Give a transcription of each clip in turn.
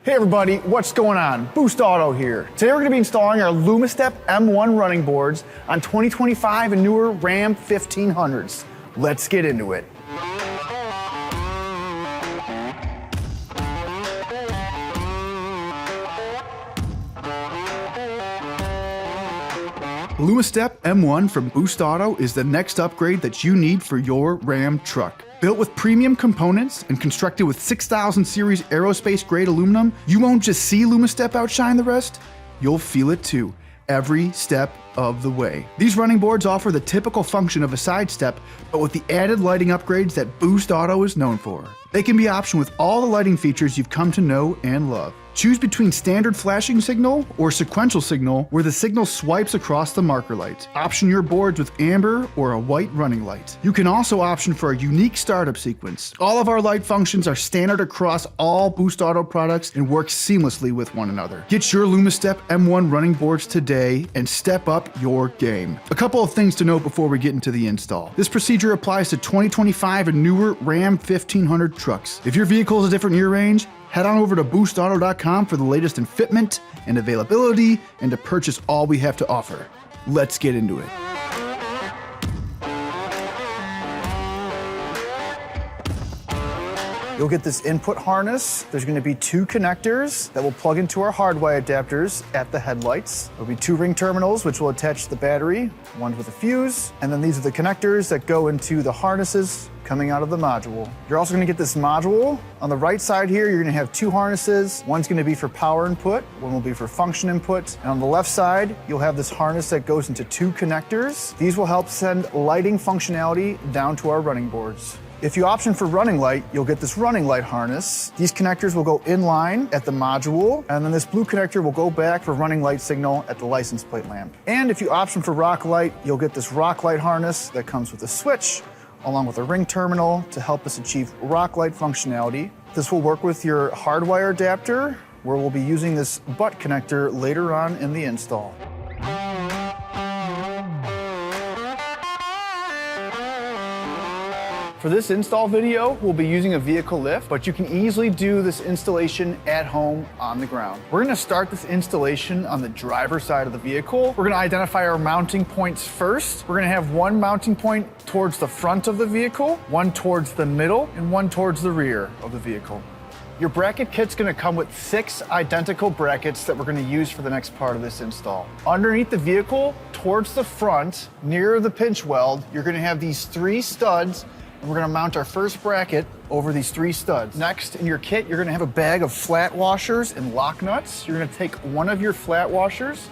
Hey everybody, what's going on? Boost Auto here. Today we're going to be installing our Lumastep M1 running boards on 2025 and newer Ram 1500s. Let's get into it. Lumastep M1 from Boost Auto is the next upgrade that you need for your Ram truck. Built with premium components and constructed with 6000 series aerospace grade aluminum, you won't just see Lumastep outshine the rest, you'll feel it too, every step of the way. These running boards offer the typical function of a side step, but with the added lighting upgrades that Boost Auto is known for. They can be optioned with all the lighting features you've come to know and love. Choose between standard flashing signal or sequential signal, where the signal swipes across the marker light. Option your boards with amber or a white running light. You can also option for a unique startup sequence. All of our light functions are standard across all Boost Auto products and work seamlessly with one another. Get your Lumastep M1 running boards today and step up your game. A couple of things to note before we get into the install. This procedure applies to 2025 and newer Ram 1500 trucks. If your vehicle is a different year range, head on over to boostauto.com for the latest in fitment and availability and to purchase all we have to offer. Let's get into it. You'll get this input harness. There's going to be two connectors that will plug into our hardwire adapters at the headlights. There'll be two ring terminals which will attach to the battery, one with a fuse, and then these are the connectors that go into the harnesses coming out of the module. You're also going to get this module. On the right side here, you're going to have two harnesses. One's going to be for power input, one will be for function input. And on the left side, you'll have this harness that goes into two connectors. These will help send lighting functionality down to our running boards. If you option for running light, you'll get this running light harness. These connectors will go in line at the module, and then this blue connector will go back for running light signal at the license plate lamp. And if you option for rock light, you'll get this rock light harness that comes with a switch, along with a ring terminal to help us achieve rock light functionality. This will work with your hardwire adapter, where we'll be using this butt connector later on in the install. For this install video, we'll be using a vehicle lift, but you can easily do this installation at home on the ground. We're gonna start this installation on the driver's side of the vehicle. We're gonna identify our mounting points first. We're gonna have one mounting point towards the front of the vehicle, one towards the middle, and one towards the rear of the vehicle. Your bracket kit's gonna come with 6 identical brackets that we're gonna use for the next part of this install. Underneath the vehicle, towards the front, near the pinch weld, you're gonna have these 3 studs. We're gonna mount our first bracket over these 3 studs. Next, in your kit, you're gonna have a bag of flat washers and lock nuts. You're gonna take one of your flat washers,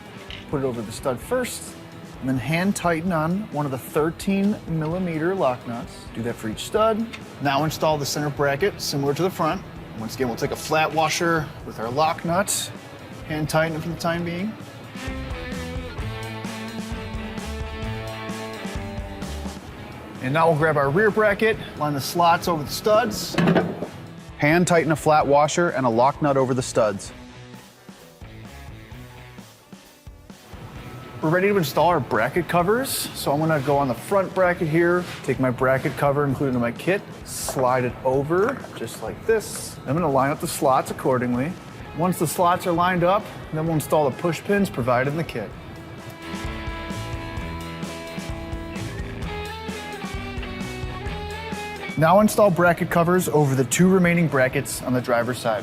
put it over the stud first, and then hand tighten on one of the 13mm lock nuts. Do that for each stud. Now install the center bracket, similar to the front. Once again, we'll take a flat washer with our lock nuts, hand tighten it for the time being. And now we'll grab our rear bracket, line the slots over the studs, hand tighten a flat washer and a lock nut over the studs. We're ready to install our bracket covers. So I'm gonna go on the front bracket here, take my bracket cover included in my kit, slide it over just like this. I'm gonna line up the slots accordingly. Once the slots are lined up, then we'll install the push pins provided in the kit. Now install bracket covers over the 2 remaining brackets on the driver's side.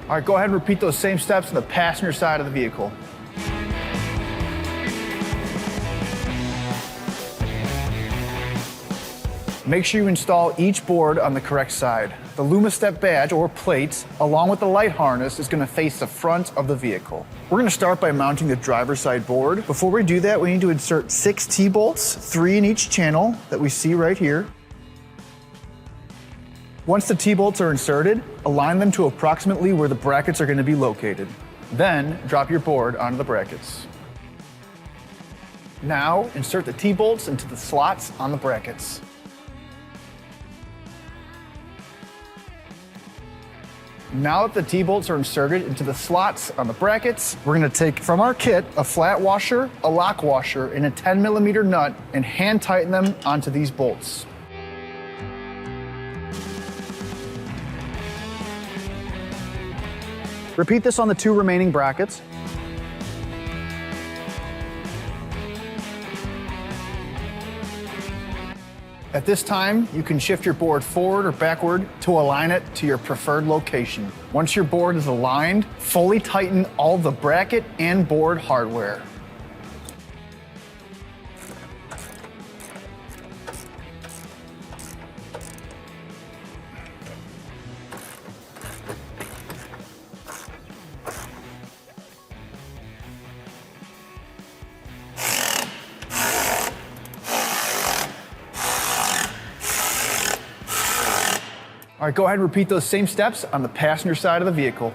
All right, go ahead and repeat those same steps on the passenger side of the vehicle. Make sure you install each board on the correct side. The Lumastep badge or plate, along with the light harness, is going to face the front of the vehicle. We're going to start by mounting the driver's side board. Before we do that, we need to insert 6 T-bolts, 3 in each channel that we see right here. Once the T-bolts are inserted, align them to approximately where the brackets are going to be located. Then drop your board onto the brackets. Now insert the T-bolts into the slots on the brackets. Now that the T-bolts are inserted into the slots on the brackets, we're gonna take from our kit a flat washer, a lock washer, and a 10mm nut and hand tighten them onto these bolts. Repeat this on the 2 remaining brackets. At this time, you can shift your board forward or backward to align it to your preferred location. Once your board is aligned, fully tighten all the bracket and board hardware. All right, go ahead and repeat those same steps on the passenger side of the vehicle.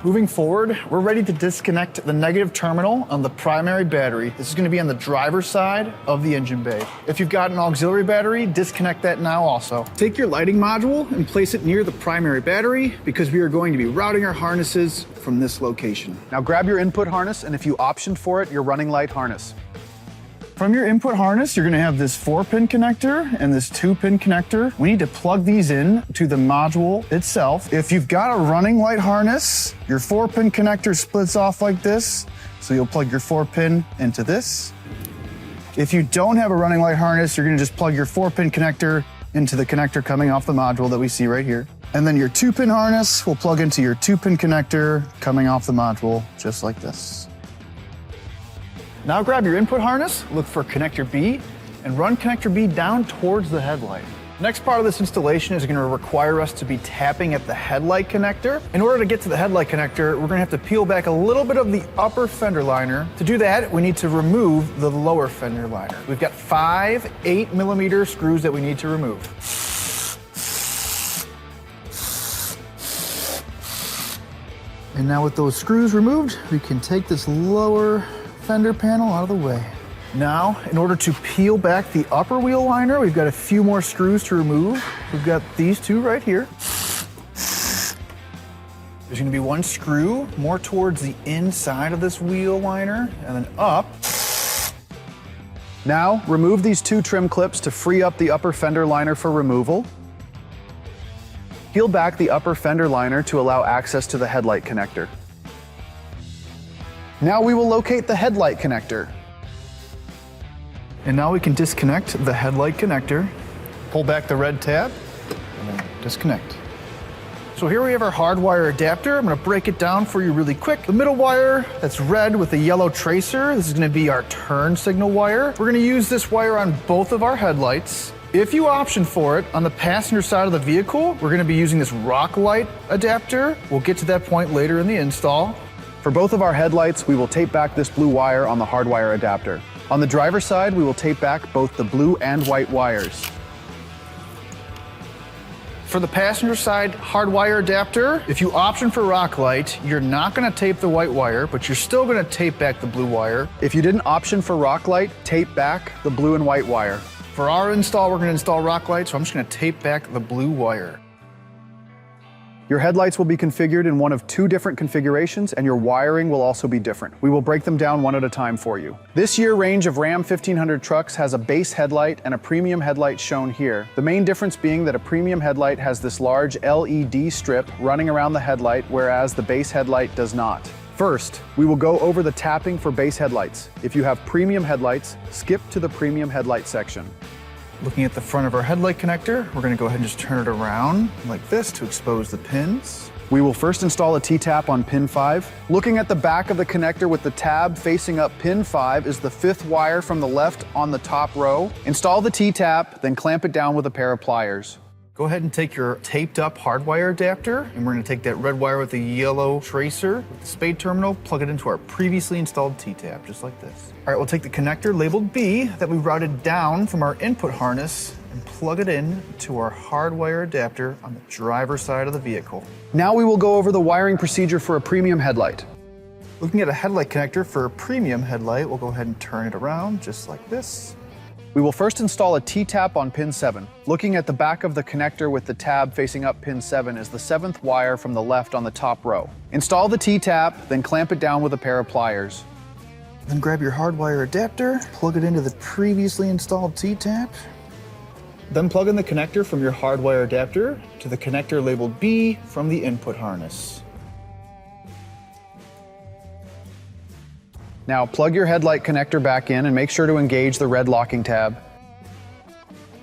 Moving forward, we're ready to disconnect the negative terminal on the primary battery. This is going to be on the driver's side of the engine bay. If you've got an auxiliary battery, disconnect that now also. Take your lighting module and place it near the primary battery because we are going to be routing our harnesses from this location. Now grab your input harness, and if you optioned for it, your running light harness. From your input harness, you're gonna have this 4-pin connector and this 2-pin connector. We need to plug these in to the module itself. If you've got a running light harness, your 4-pin connector splits off like this. So you'll plug your 4-pin into this. If you don't have a running light harness, you're gonna just plug your 4-pin connector into the connector coming off the module that we see right here. And then your 2-pin harness will plug into your 2-pin connector coming off the module, just like this. Now grab your input harness, look for connector B, and run connector B down towards the headlight. The next part of this installation is going to require us to be tapping at the headlight connector. In order to get to the headlight connector, we're going to have to peel back a little bit of the upper fender liner. To do that, we need to remove the lower fender liner. We've got 5 8mm screws that we need to remove. And now with those screws removed, we can take this lower fender panel out of the way. Now, in order to peel back the upper wheel liner, we've got a few more screws to remove. We've got these 2 right here. There's gonna be 1 screw more towards the inside of this wheel liner and then up. Now, remove these 2 trim clips to free up the upper fender liner for removal. Peel back the upper fender liner to allow access to the headlight connector. Now we will locate the headlight connector. And now we can disconnect the headlight connector, pull back the red tab, and then disconnect. So here we have our hardwire adapter. I'm gonna break it down for you really quick. The middle wire that's red with a yellow tracer, this is gonna be our turn signal wire. We're gonna use this wire on both of our headlights. If you option for it, on the passenger side of the vehicle, we're gonna be using this rock light adapter. We'll get to that point later in the install. For both of our headlights, we will tape back this blue wire on the hardwire adapter. On the driver's side, we will tape back both the blue and white wires. For the passenger side hardwire adapter, if you option for rock light, you're not gonna tape the white wire, but you're still gonna tape back the blue wire. If you didn't option for rock light, tape back the blue and white wire. For our install, we're gonna install rock light, so I'm just gonna tape back the blue wire. Your headlights will be configured in one of 2 different configurations, and your wiring will also be different. We will break them down one at a time for you. This year range of Ram 1500 trucks has a base headlight and a premium headlight shown here. The main difference being that a premium headlight has this large LED strip running around the headlight, whereas the base headlight does not. First, we will go over the tapping for base headlights. If you have premium headlights, skip to the premium headlight section. Looking at the front of our headlight connector, we're gonna go ahead and just turn it around like this to expose the pins. We will first install a T-tap on pin 5. Looking at the back of the connector with the tab facing up pin 5 is the 5th wire from the left on the top row. Install the T-tap, then clamp it down with a pair of pliers. Go ahead and take your taped up hardwire adapter, and we're gonna take that red wire with the yellow tracer with the spade terminal, plug it into our previously installed T-tap, just like this. All right, we'll take the connector labeled B that we routed down from our input harness and plug it in to our hardwire adapter on the driver's side of the vehicle. Now we will go over the wiring procedure for a premium headlight. Looking at a headlight connector for a premium headlight, we'll go ahead and turn it around just like this. We will first install a T-tap on pin 7. Looking at the back of the connector with the tab facing up pin 7 is the 7th wire from the left on the top row. Install the T-tap, then clamp it down with a pair of pliers. Then grab your hardwire adapter, plug it into the previously installed T-tap. Then plug in the connector from your hardwire adapter to the connector labeled B from the input harness. Now plug your headlight connector back in and make sure to engage the red locking tab.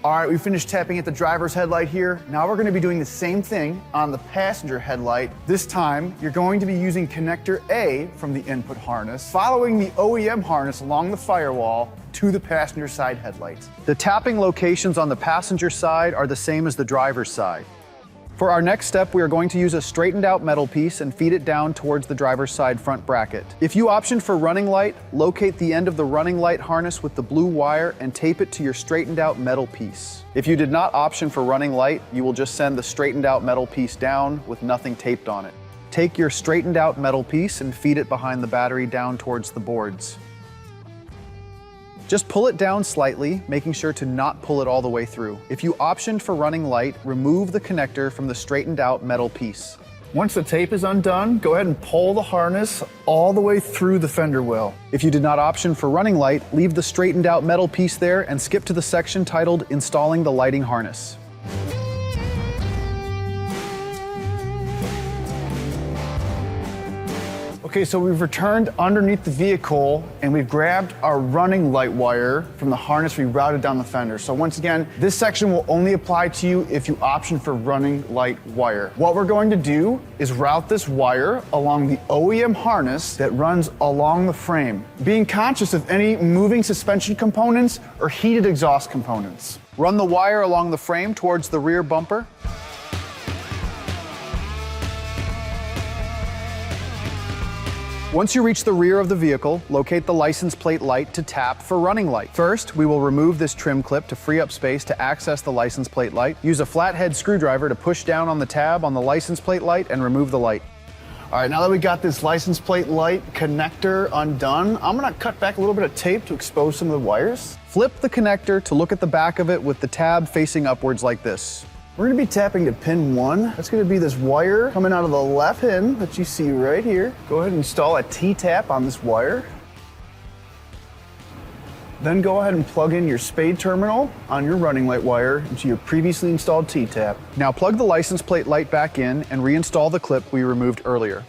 All right, we finished tapping at the driver's headlight here. Now we're going to be doing the same thing on the passenger headlight. This time, you're going to be using connector A from the input harness, following the OEM harness along the firewall to the passenger side headlights. The tapping locations on the passenger side are the same as the driver's side. For our next step, we are going to use a straightened out metal piece and feed it down towards the driver's side front bracket. If you option for running light, locate the end of the running light harness with the blue wire and tape it to your straightened out metal piece. If you did not option for running light, you will just send the straightened out metal piece down with nothing taped on it. Take your straightened out metal piece and feed it behind the battery down towards the boards. Just pull it down slightly, making sure to not pull it all the way through. If you optioned for running light, remove the connector from the straightened out metal piece. Once the tape is undone, go ahead and pull the harness all the way through the fender well. If you did not option for running light, leave the straightened out metal piece there and skip to the section titled Installing the Lighting Harness. Okay, so we've returned underneath the vehicle and we've grabbed our running light wire from the harness we routed down the fender. So once again, this section will only apply to you if you option for running light wire. What we're going to do is route this wire along the OEM harness that runs along the frame, being conscious of any moving suspension components or heated exhaust components. Run the wire along the frame towards the rear bumper. Once you reach the rear of the vehicle, locate the license plate light to tap for running light. First, we will remove this trim clip to free up space to access the license plate light. Use a flathead screwdriver to push down on the tab on the license plate light and remove the light. All right, now that we got this license plate light connector undone, I'm gonna cut back a little bit of tape to expose some of the wires. Flip the connector to look at the back of it with the tab facing upwards like this. We're gonna be tapping to pin 1. That's gonna be this wire coming out of the left pin that you see right here. Go ahead and install a T-tap on this wire. Then go ahead and plug in your spade terminal on your running light wire into your previously installed T-tap. Now plug the license plate light back in and reinstall the clip we removed earlier.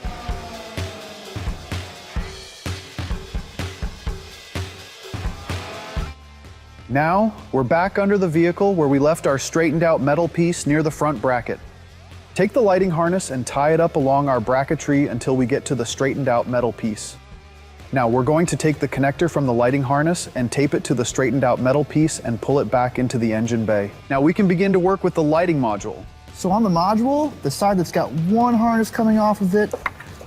Now, we're back under the vehicle where we left our straightened out metal piece near the front bracket. Take the lighting harness and tie it up along our bracketry until we get to the straightened out metal piece. Now we're going to take the connector from the lighting harness and tape it to the straightened out metal piece and pull it back into the engine bay. Now we can begin to work with the lighting module. So on the module, the side that's got one harness coming off of it,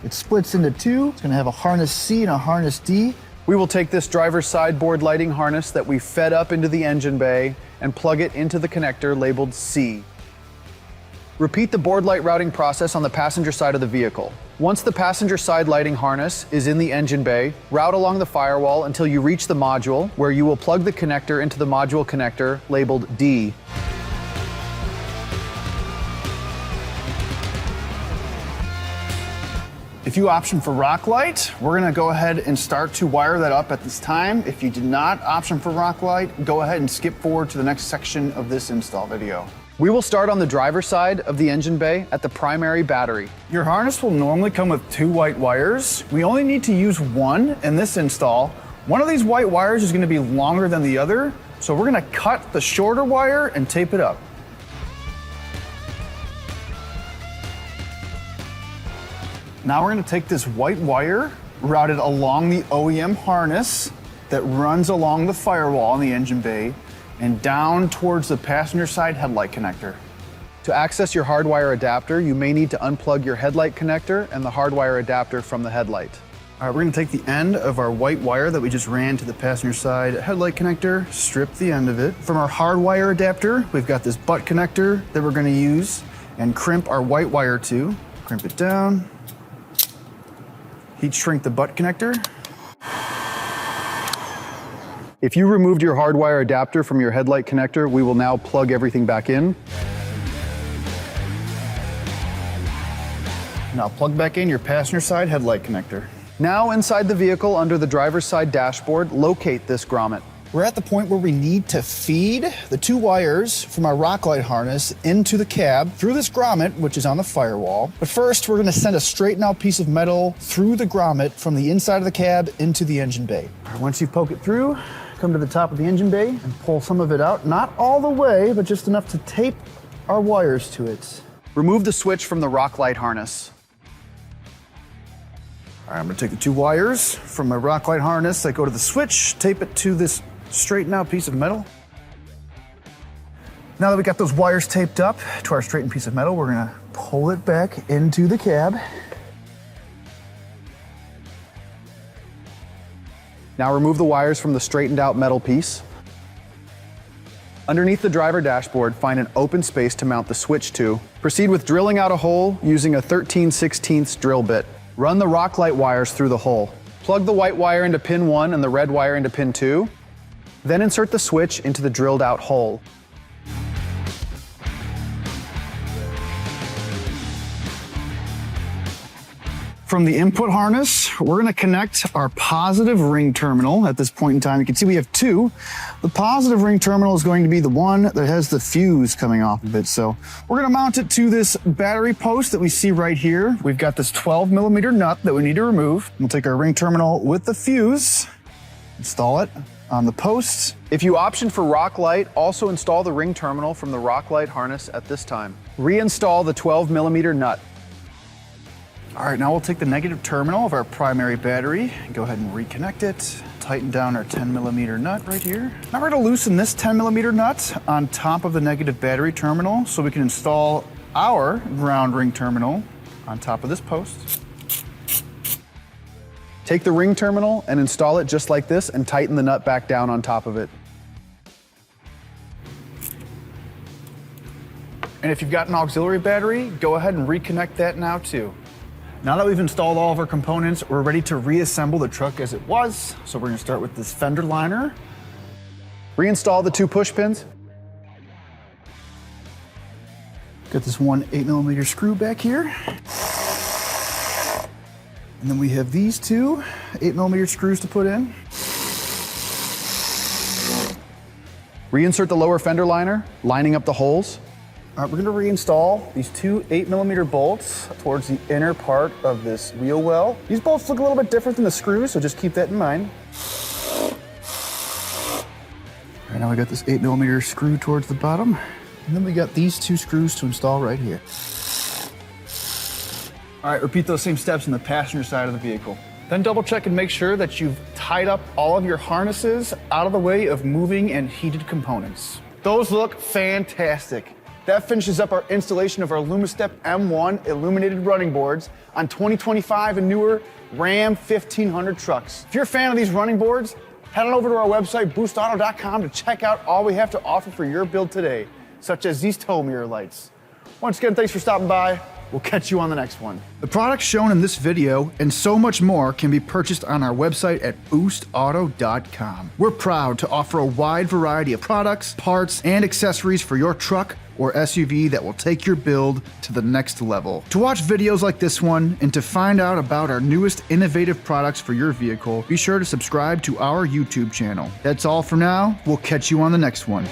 it splits into two. It's gonna have a harness C and a harness D. We will take this driver's sideboard lighting harness that we fed up into the engine bay and plug it into the connector labeled C. Repeat the board light routing process on the passenger side of the vehicle. Once the passenger side lighting harness is in the engine bay, route along the firewall until you reach the module, where you will plug the connector into the module connector labeled D. If you option for rock light, we're gonna go ahead and start to wire that up at this time. If you did not option for rock light, go ahead and skip forward to the next section of this install video. We will start on the driver's side of the engine bay at the primary battery. Your harness will normally come with 2 white wires. We only need to use 1 in this install. One of these white wires is gonna be longer than the other, so we're gonna cut the shorter wire and tape it up. Now we're gonna take this white wire, route it along the OEM harness that runs along the firewall in the engine bay and down towards the passenger side headlight connector. To access your hardwire adapter, you may need to unplug your headlight connector and the hardwire adapter from the headlight. All right, we're gonna take the end of our white wire that we just ran to the passenger side headlight connector, strip the end of it. From our hardwire adapter, we've got this butt connector that we're gonna use and crimp our white wire to. Crimp it down. Heat shrink the butt connector. If you removed your hardwire adapter from your headlight connector, we will now plug everything back in. Now plug back in your passenger side headlight connector. Now inside the vehicle under the driver's side dashboard, locate this grommet. We're at the point where we need to feed the 2 wires from our rock light harness into the cab through this grommet, which is on the firewall. But first, we're gonna send a straightened out piece of metal through the grommet from the inside of the cab into the engine bay. Once you poke it through, come to the top of the engine bay and pull some of it out. Not all the way, but just enough to tape our wires to it. Remove the switch from the rock light harness. All right, I'm gonna take the 2 wires from my rock light harness. I go to the switch, tape it to this straightened out piece of metal. Now that we got those wires taped up to our straightened piece of metal, we're gonna pull it back into the cab. Now remove the wires from the straightened out metal piece. Underneath the driver dashboard, find an open space to mount the switch to. Proceed with drilling out a hole using a 13/16 drill bit. Run the rock light wires through the hole. Plug the white wire into pin 1 and the red wire into pin 2. Then insert the switch into the drilled out hole. From the input harness, we're gonna connect our positive ring terminal at this point in time. You can see we have 2. The positive ring terminal is going to be the one that has the fuse coming off of it. So we're gonna mount it to this battery post that we see right here. We've got this 12mm nut that we need to remove. We'll take our ring terminal with the fuse, install it on the post. If you option for rock light, also install the ring terminal from the rock light harness at this time. Reinstall the 12mm nut. All right, now we'll take the negative terminal of our primary battery and go ahead and reconnect it. Tighten down our 10mm nut right here. Now we're gonna loosen this 10mm nut on top of the negative battery terminal so we can install our ground ring terminal on top of this post. Take the ring terminal and install it just like this and tighten the nut back down on top of it. And if you've got an auxiliary battery, go ahead and reconnect that now too. Now that we've installed all of our components, we're ready to reassemble the truck as it was. So we're gonna start with this fender liner. Reinstall the 2 push pins. Got this one 8mm screw back here. And then we have these 2 8mm screws to put in. Reinsert the lower fender liner, lining up the holes. All right, we're gonna reinstall these 2 8mm bolts towards the inner part of this wheel well. These bolts look a little bit different than the screws, so just keep that in mind. All right, now we got this 8mm screw towards the bottom. And then we got these 2 screws to install right here. All right, repeat those same steps in the passenger side of the vehicle. Then double check and make sure that you've tied up all of your harnesses out of the way of moving and heated components. Those look fantastic. That finishes up our installation of our Lumastep M1 illuminated running boards on 2025 and newer Ram 1500 trucks. If you're a fan of these running boards, head on over to our website, boostauto.com, to check out all we have to offer for your build today, such as these tow mirror lights. Once again, thanks for stopping by. We'll catch you on the next one. The products shown in this video and so much more can be purchased on our website at boostauto.com. We're proud to offer a wide variety of products, parts, and accessories for your truck or SUV that will take your build to the next level. To watch videos like this one and to find out about our newest innovative products for your vehicle, be sure to subscribe to our YouTube channel. That's all for now. We'll catch you on the next one.